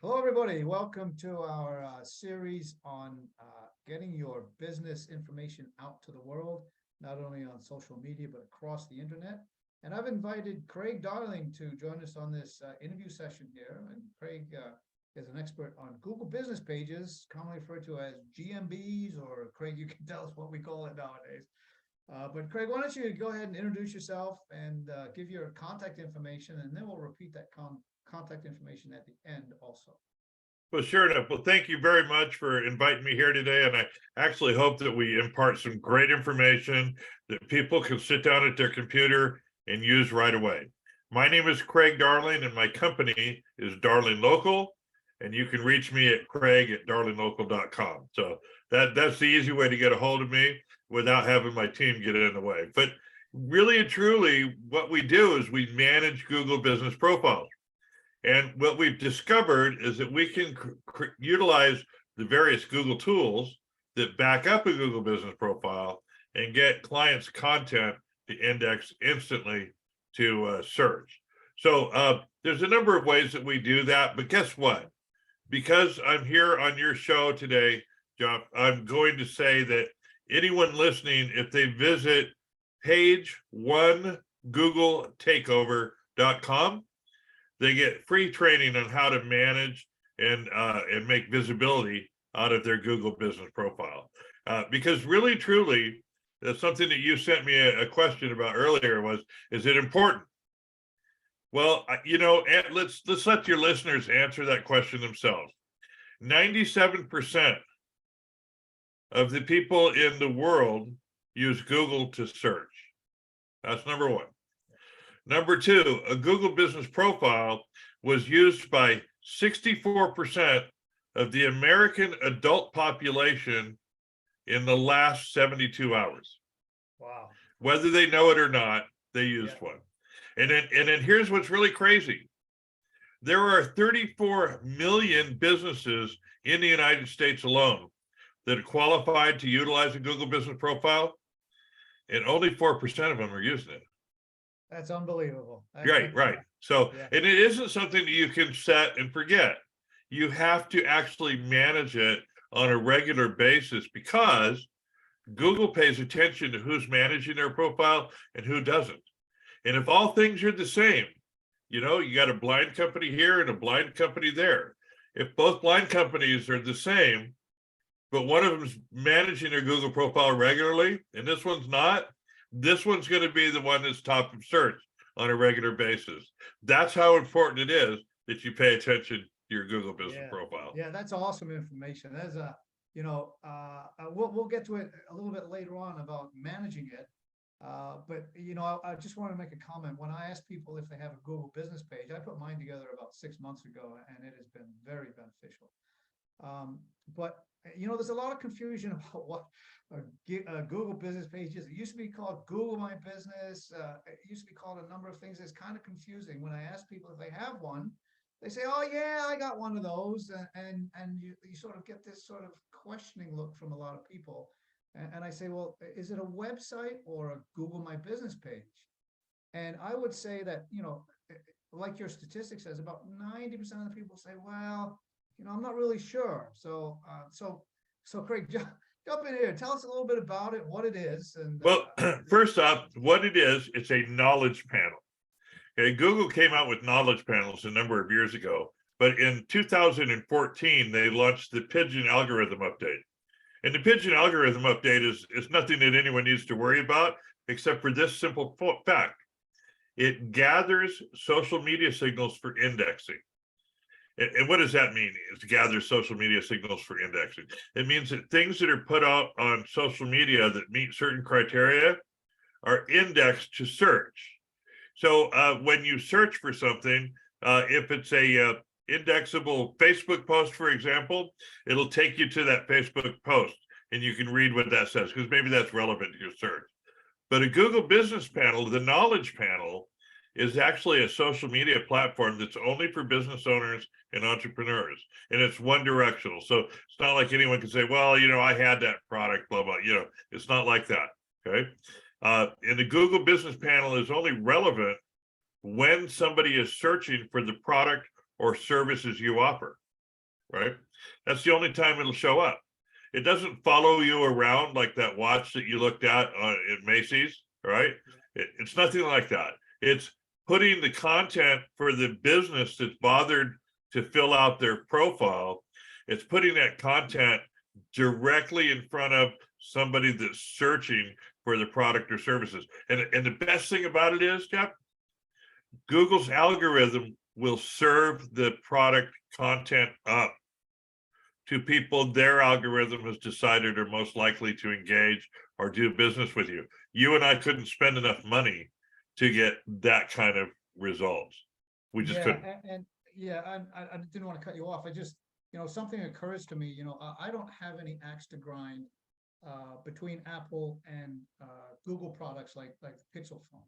Hello, everybody. Welcome to our series on getting your business information out to the world, not only on social media, but across the internet. And I've invited Craig Darling to join us on this interview session here. And Craig is an expert on Google business pages, commonly referred to as GMBs, or Craig, you can tell us what we call it nowadays. But Craig, why don't you go ahead and introduce yourself and give your contact information, and then we'll repeat that contact information at the end also. Well, sure enough. Well, thank you very much for inviting me here today. And I actually hope that we impart some great information that people can sit down at their computer and use right away. My name is Craig Darling, and my company is Darling Local. And you can reach me at craig@darlinglocal.com. So that's the easy way to get a hold of me without having my team get in the way. But really and truly, what we do is we manage Google business profiles. And what we've discovered is that we can utilize the various Google tools that back up a Google business profile and get clients' content to index instantly to search. So there's a number of ways that we do that. But guess what? Because I'm here on your show today, John, I'm going to say that anyone listening, if they visit page one googletakeover.com, they get free training on how to manage and make visibility out of their Google business profile. Because really, truly, that's something that you sent me a question about earlier was, is it important? Well, let's let your listeners answer that question themselves. 97% of the people in the world use Google to search. That's number one. Number two, a Google business profile was used by 64% of the American adult population in the last 72 hours. Wow. Whether they know it or not, they used one. And then here's what's really crazy. There are 34 million businesses in the United States alone that are qualified to utilize a Google business profile, and only 4% of them are using it. That's unbelievable. Right. So, and it isn't something that you can set and forget. You have to actually manage it on a regular basis because Google pays attention to who's managing their profile and who doesn't. And if all things are the same, you got a blind company here and a blind company there. If both blind companies are the same, but one of them's managing their Google profile regularly and this one's not, this one's going to be the one that's top of search on a regular basis. That's how important it is that you pay attention to your Google business profile. Yeah, that's awesome information. There's we'll get to it a little bit later on about managing it. But I just want to make a comment. When I ask people if they have a Google business page, I put mine together about 6 months ago, and it has been very beneficial. But there's a lot of confusion about what Google business pages. It used to be called Google My Business. It used to be called a number of things. It's kind of confusing. When I ask people if they have one, they say, "Oh yeah, I got one of those," and you sort of get this sort of questioning look from a lot of people. And I say, well, is it a website or a Google My Business page? And I would say that, like your statistic says, about 90% of the people say, well, I'm not really sure. So Craig, jump in here. Tell us a little bit about it, what it is. And well, first off, what it is, it's a knowledge panel. Okay, Google came out with knowledge panels a number of years ago, but in 2014, they launched the Pigeon algorithm update. And the Pigeon algorithm update is nothing that anyone needs to worry about, except for this simple fact. It gathers social media signals for indexing. And what does that mean? Is to gather social media signals for indexing. It means that things that are put out on social media that meet certain criteria are indexed to search. So when you search for something, if it's a indexable Facebook post, for example, it'll take you to that Facebook post and you can read what that says because maybe that's relevant to your search. But a Google business panel, the knowledge panel, is actually a social media platform that's only for business owners and entrepreneurs, and it's one directional. So it's not like anyone can say, well, I had that product, blah, blah, it's not like that, okay? And the Google business panel is only relevant when somebody is searching for the product or services you offer. right? That's the only time it'll show up. It doesn't follow you around like that watch that you looked at at Macy's, right? It's nothing like that. It's putting the content for the business that's bothered to fill out their profile. It's putting that content directly in front of somebody that's searching for the product or services. And the best thing about it is, Jeff, Google's algorithm will serve the product content up to people their algorithm has decided are most likely to engage or do business with you. You and I couldn't spend enough money to get that kind of results. We just couldn't. And I didn't want to cut you off. I just, something occurs to me, I don't have any axe to grind between Apple and Google products like the Pixel phone.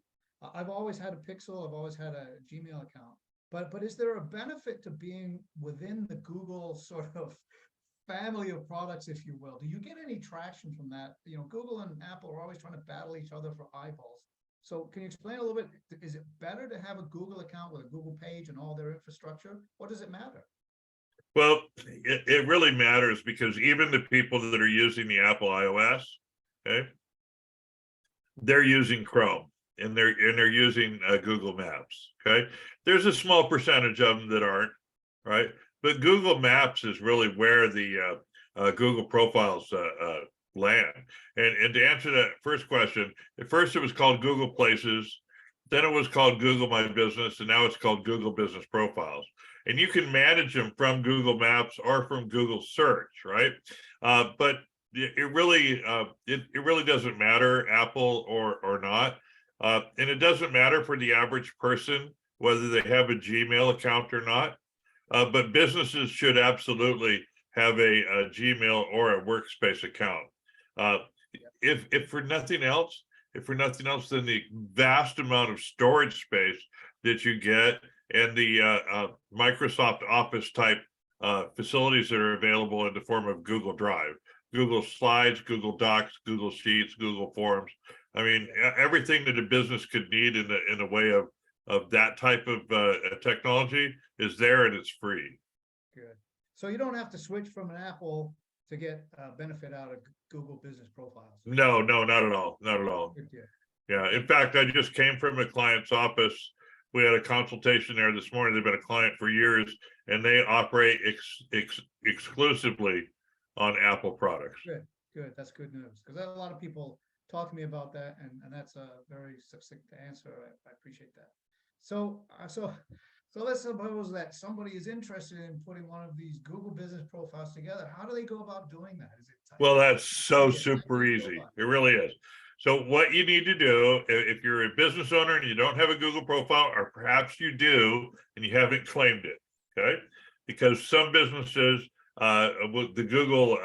I've always had a Pixel, I've always had a Gmail account, but is there a benefit to being within the Google sort of family of products, if you will? Do you get any traction from that? Google and Apple are always trying to battle each other for eyeballs. So can you explain a little bit, is it better to have a Google account with a Google page and all their infrastructure? Or does it matter? Well, it really matters because even the people that are using the Apple iOS, okay, they're using Chrome and they're using Google Maps. Okay, there's a small percentage of them that aren't, right? But Google Maps is really where the Google profiles land. And to answer that first question, at first it was called Google Places, then it was called Google My Business, and now it's called Google Business Profiles. And you can manage them from Google Maps or from Google Search, right? But it really doesn't matter, Apple or not, and it doesn't matter for the average person whether they have a Gmail account or not. But businesses should absolutely have a Gmail or a workspace account. If for nothing else, then the vast amount of storage space that you get and the Microsoft Office type facilities that are available in the form of Google Drive, Google Slides, Google Docs, Google Sheets, Google Forms. I mean, everything that a business could need in the way of that type of technology is there, and it's free. Good. So you don't have to switch from an Apple to get benefit out of Google Business Profiles. No, not at all. Not at all. Yeah. In fact, I just came from a client's office. We had a consultation there this morning. They've been a client for years, and they operate exclusively on Apple products. Good. That's good news, because a lot of people talk to me about that, and that's a very succinct answer. I appreciate that. So let's suppose that somebody is interested in putting one of these Google Business Profiles together. How do they go about doing that? Is it well, that's so super easy. It really is. So what you need to do, if you're a business owner and you don't have a Google profile, or perhaps you do and you haven't claimed it, okay? Because some businesses, with the Google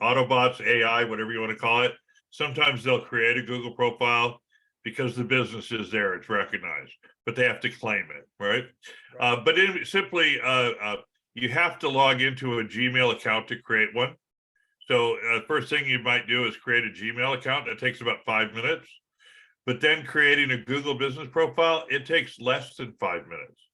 Autobots, AI, whatever you want to call it, sometimes they'll create a Google profile because the business is there, it's recognized, but they have to claim it, right? But simply, you have to log into a Gmail account to create one. So first thing you might do is create a Gmail account. That takes about 5 minutes. But then creating a Google Business Profile, it takes less than 5 minutes,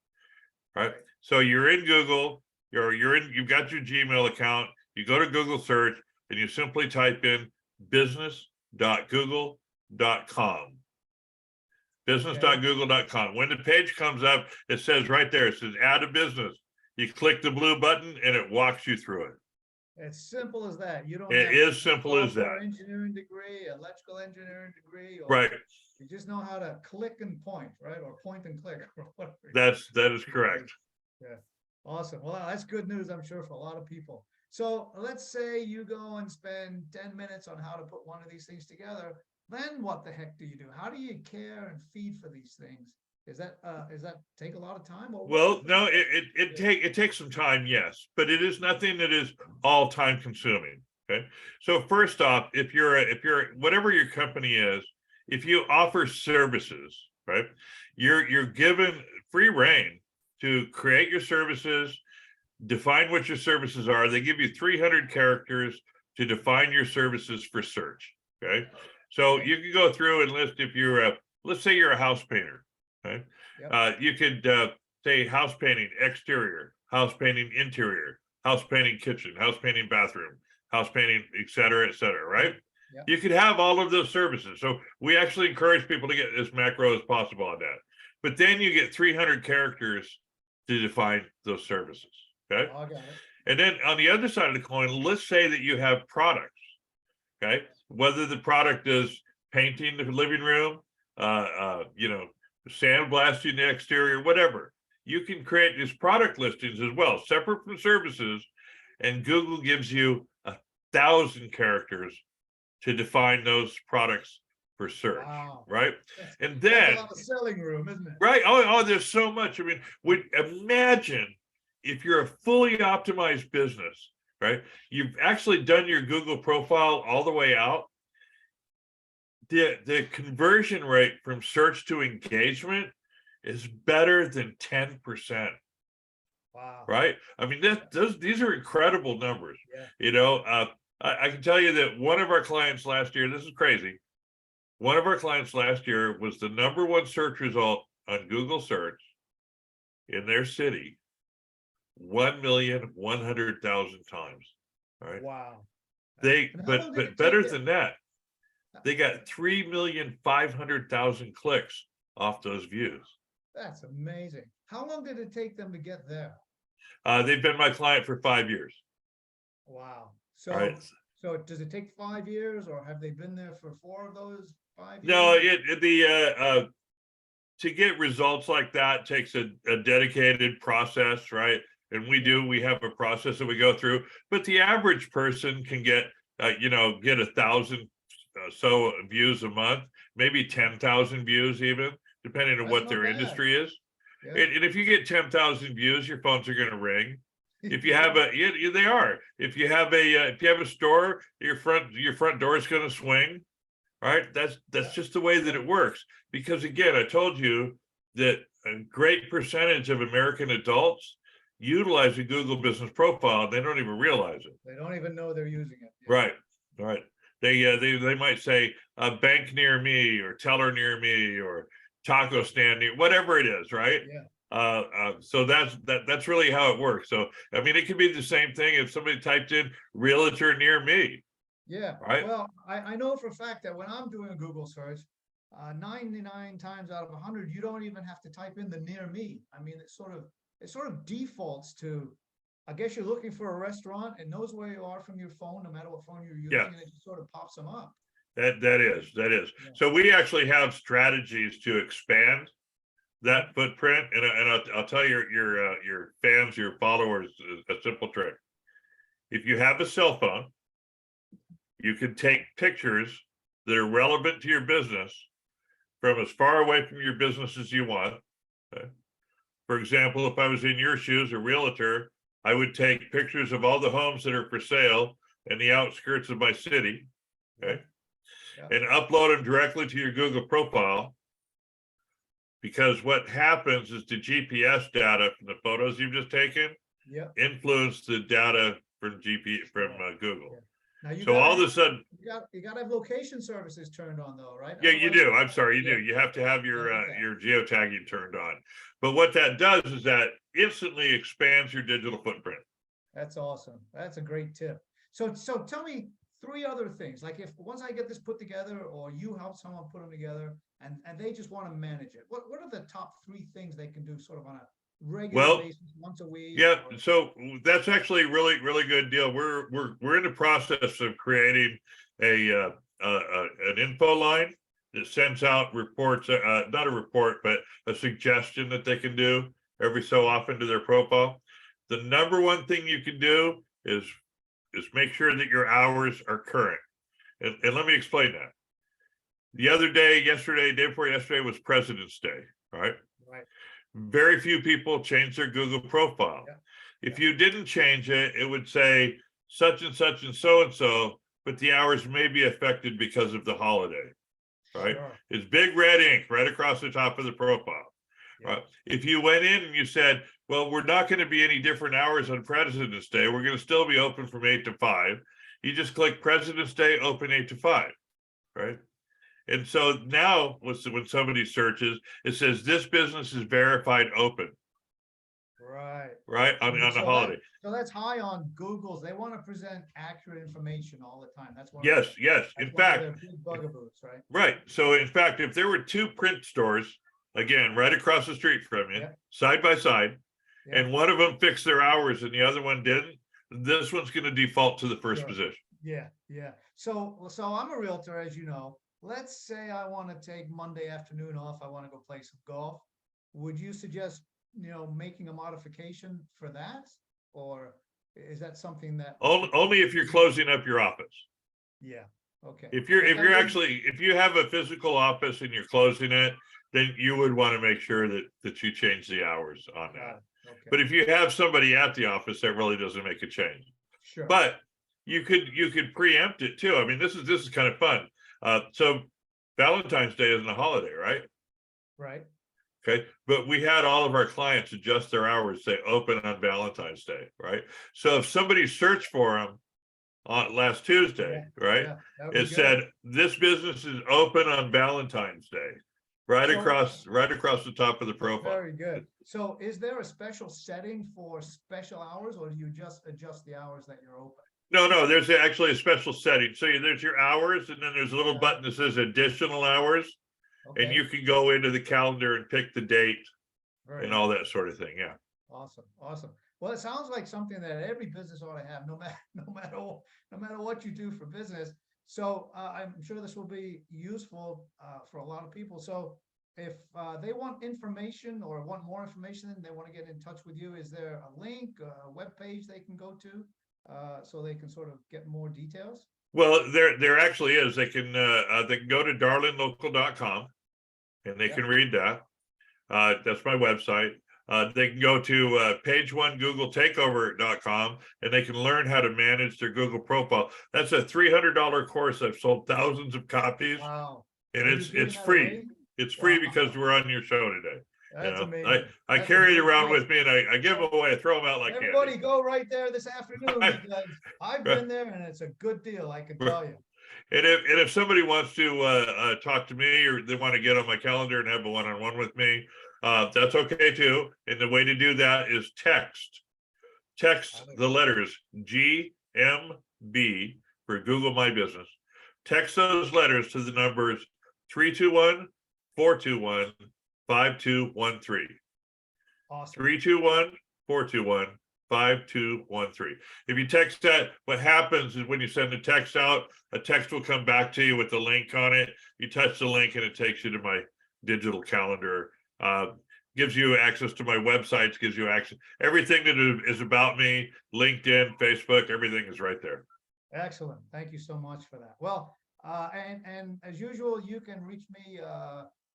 right? So you're in Google, you've got your Gmail account, you go to Google search, and you simply type in business.google.com. Business.google.com. When the page comes up, it says right there, it says add a business. You click the blue button and it walks you through it. As simple as that. You don't It have is simple as that. Engineering degree, electrical engineering degree, or right. You just know how to click and point, right? Or point and click or whatever. That is correct. Yeah. Awesome. Well, that's good news, I'm sure, for a lot of people. So let's say you go and spend 10 minutes on how to put one of these things together. Then what the heck do you do? How do you care and feed for these things? Is that take a lot of time? Well, no, it takes some time, yes, but it is nothing that is all time consuming. Okay. So first off, if you're whatever your company is, if you offer services, right, you're given free reign to create your services, define what your services are. They give you 300 characters to define your services for search. Okay. So you can go through and list if you're let's say you're a house painter. Okay. You could say house painting exterior, house painting interior, house painting kitchen, house painting bathroom, house painting, et cetera, right? Yeah. You could have all of those services. So we actually encourage people to get as macro as possible on that. But then you get 300 characters to define those services. Okay. Oh, I got it. And then on the other side of the coin, let's say that you have products. Okay. Whether the product is painting the living room, sandblasting the exterior, whatever. You can create these product listings as well, separate from services, and Google gives you 1,000 characters to define those products for search, Wow. right? That's And then, a lot of selling room, isn't it? right? Oh, there's so much. I mean, imagine if you're a fully optimized business, right? You've actually done your Google profile all the way out. The conversion rate from search to engagement is better than 10%. Wow. Right? I mean, these are incredible numbers. Yeah. I can tell you that one of our clients last year, this is crazy. One of our clients last year was the #1 search result on Google search in their city, 1,100,000 times. All right. Wow. But better than that, they got 3,500,000 clicks off those views. That's amazing. How long did it take them to get there? They've been my client for 5 years. Wow. Right. So does it take 5 years, or have they been there for 4 of those 5 years? No, to get results like that takes a dedicated process, right? And we have a process that we go through, but the average person can get 1,000 so views a month, maybe 10,000 views even, depending on That's what not their bad. industry is. Yeah. And if you get 10,000 views, your phones are going to ring. If you have they are. If you have a store, your front door is going to swing, right? That's just the way that it works. Because again, I told you that a great percentage of American adults utilize a Google Business Profile. They don't even realize it. They don't even know they're using it. Yeah. Right. They might say a bank near me, or teller near me, or taco stand near, whatever it is, right? Yeah. So that's really how it works. So I mean, it could be the same thing if somebody typed in realtor near me. Yeah. Right. Well, I know for a fact that when I'm doing a Google search, 99 times out of 100, you don't even have to type in the near me. I mean, it sort of defaults to, I guess you're looking for a restaurant, it knows where you are from your phone, no matter what phone you're using, and it just sort of pops them up. That is. Yeah. So we actually have strategies to expand that footprint, and I'll tell your fans, your followers, a simple trick. If you have a cell phone, you can take pictures that are relevant to your business from as far away from your business as you want. Okay? For example, if I was in your shoes, a realtor, I would take pictures of all the homes that are for sale in the outskirts of my city, okay, and upload them directly to your Google profile. Because what happens is the GPS data from the photos you've just taken influence the data from Google. Now so all of a sudden, you got to have location services turned on, though, right? Yeah, you do. I'm sorry, you do. You have to have your geotagging turned on. But what that does is that instantly expands your digital footprint. That's awesome. That's a great tip. So tell me 3 other things. Like, if once I get this put together, or you help someone put them together, and they just want to manage it, what are the top 3 things they can do sort of on a regular basis, once a week? Yeah, so that's actually a really good deal. We're in the process of creating an info line that sends out reports, not a report, but a suggestion that they can do every so often to their profile. The #1 thing you can do is make sure that your hours are current. And let me explain that. The other day, day before yesterday was President's Day, right? Right. Very few people change their Google profile. If you didn't change it, it would say such and such and so, but the hours may be affected because of the holiday, right? Sure. It's big red ink right across the top of the profile. Right? If you went in and you said, well, we're not going to be any different hours on President's Day, we're going to still be open from 8 to 5. You just click President's Day, open 8 to 5, right? And so now when somebody searches, it says this business is verified open. Right. right? On the So holiday. so that's high on Google's. They want to present accurate information all the time. That's one of Yes, yes. that's In one of fact, their big bugaboos, right? right. So in fact, if there were two print stores, again, right across the street from you, Yeah. side by side, Yeah. and one of them fixed their hours and the other one didn't, this one's going to default to the first Sure. position. Yeah, yeah. So I'm a realtor, as you know. Let's say I want to take Monday afternoon off. I want to go play some golf. Would you suggest, making a modification for that? Or is that something that, Only if you're closing up your office. yeah, okay. If But that wouldn't- if you have a physical office and you're closing it, then you would want to make sure that you change the hours on Got that. it. Okay, But if you have somebody at the office, that really doesn't make a change. sure. But you could preempt it too. I mean, this is kind of fun. So Valentine's Day isn't a holiday, right? Right, Okay, but we had all of our clients adjust their hours, say open on Valentine's Day, right? So if somebody searched for them on last Tuesday, right? yeah, that would be It good. said this business is open on Valentine's Day, right So- across the top of the profile. Very good. So is there a special setting for special hours, or do you just adjust the hours that you're open? No, there's actually a special setting. So there's your hours, and then there's a little Yeah. button that says additional hours, and Okay, you can go into the calendar and pick the date very and all that sort of thing. Yeah. awesome, awesome. Well, it sounds like something that every business ought to have, no matter what you do for business. So I'm sure this will be useful for a lot of people. So if they want information or want more information, and they want to get in touch with you, is there a link, a web page they can go to so they can sort of get more details? Well, there actually is. They can go to darlinglocal.com and they Yeah. can read that. That's my website. They can go to page one googletake.com and they can learn how to manage their Google profile. That's a $300 course. I've sold thousands of copies, Wow. and Are you it's giving that free. away? It's free Wow. because we're on your show today. That's I amazing. I That's a carry it big around deal. with me, and I give them away. I throw them out like Everybody candy. go right there this afternoon, Right. because I've Right. been there and it's a good deal, I can Right. tell you. And if somebody wants to talk to me, or they want to get on my calendar and have a one-on-one with me, that's okay too. And the way to do that is text the letters GMB for Google My Business. Text those letters to the numbers 321-421-5213. Awesome. 321-421-5213. If you text that, what happens is when you send a text out, a text will come back to you with the link on it. You touch the link and it takes you to my digital calendar. Gives you access to my websites, gives you access. Everything that is about me, LinkedIn, Facebook, everything is right there. Excellent. Thank you so much for that. Well, and as usual, you can reach me,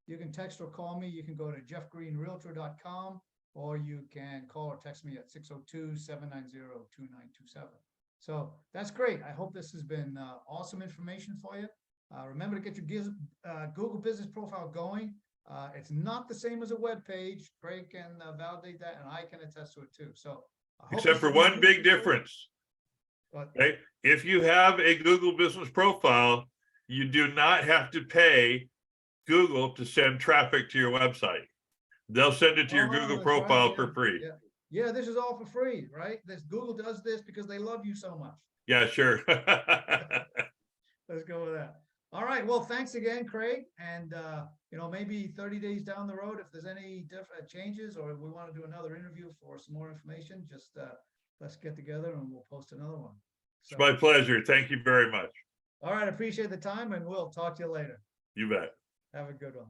you can text or call me. You can go to jeffgreenrealtor.com, or you can call or text me at 602-790-2927. So that's great. I hope this has been awesome information for you. Remember to get your Google business profile going. It's not the same as a web page. Craig can validate that, and I can attest to it too. So I hope Except this for has been one big useful for you. difference. But Okay, if you have a Google business profile, you do not have to pay Google to send traffic to your website. They'll send it to your Google that's right, profile yeah, for free. yeah. Yeah, this is all for free, right? Google does this because they love you so much. Yeah, sure. Let's go with that. All right. Well, thanks again, Craig. And maybe 30 days down the road, if there's any different changes, or if we want to do another interview for some more information, just let's get together and we'll post another one. It's my pleasure. Thank you very much. All right. Appreciate the time, and we'll talk to you later. You bet. Have a good one.